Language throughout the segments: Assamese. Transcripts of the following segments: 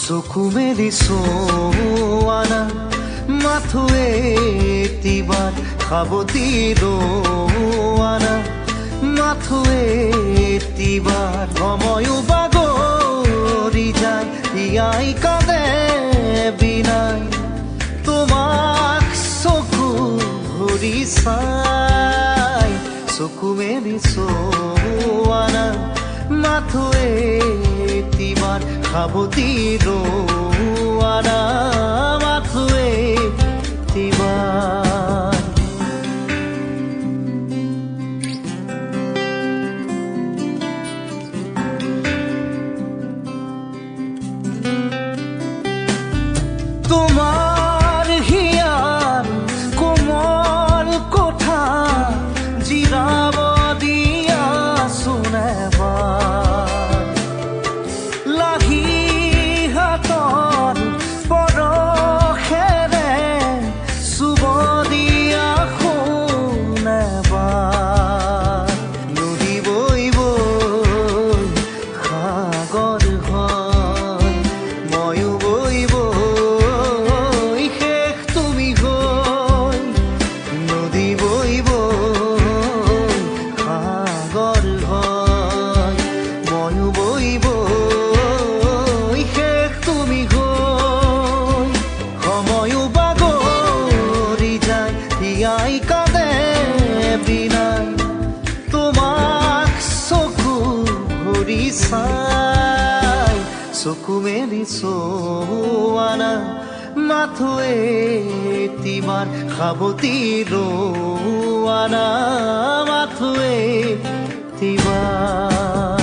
চকু মেলি চোৱানা মাথো এটিবাৰ সাৱটি ৰোৱানা মাথো এটিবাৰ সময়ো বাগৰি যায় হিয়াই কাঁদে বিনাই তোমাক চকু ভৰি চাই চকু মেলি চোৱানা মাথো এটিবাৰ সাৱটি ৰোৱানা মাথো এটিবাৰ তোমাৰ হিয়াৰ কোমল কথা জিৰাব দিয়াচোন এবাৰ লাহি হাতৰ পৰশেৰে চুব দিয়াচোন এবাৰ নদী বৈ বৈ সাগৰ হয় ময়ো বৈ বৈ শেষ তুমি গৈ নদী বৈ বৈ সাগৰ হয় ময়ো বৈ বৈ শেষ তুমি গৈ সময়ো বাগৰি যায় হিয়াই কাঁদে বিনাই তোমাক চকু ভৰি চাই চকু মেলি চোৱানা মাথো এটিবাৰ সাৱটি ৰোৱানা মাথো এটিবাৰ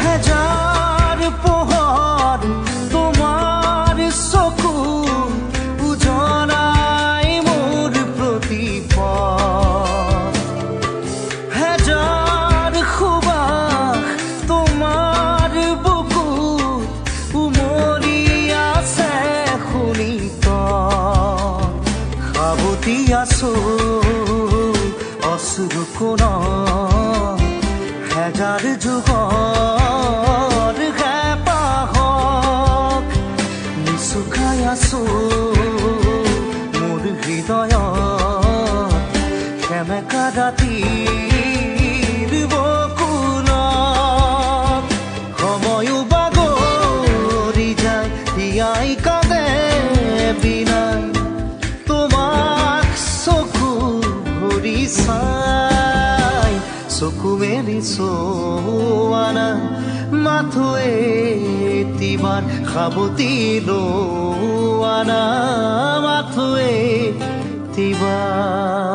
হাজাৰ পোহৰ তোমাৰ চকু উজলাই মোৰ প্ৰতিপদ হাজাৰ সুবাস তোমাৰ বুকুত উমলি আছে শুনিত সাৱটি আছো অশ্ৰু কোণত হেজাৰ যুগৰ হেঁপাহক নিচুকাই আছো মোৰ হৃদয়ত সেমেকা ৰাতিৰ বকুলত সময়ো বাগৰি যায় হিয়াই কাঁদে বিনাই তোমাক চকু ভৰি চাই চকু মেলি চোৱানা মাথো এটিবাৰ সাৱটি ৰোৱানা মাথো এটিবাৰ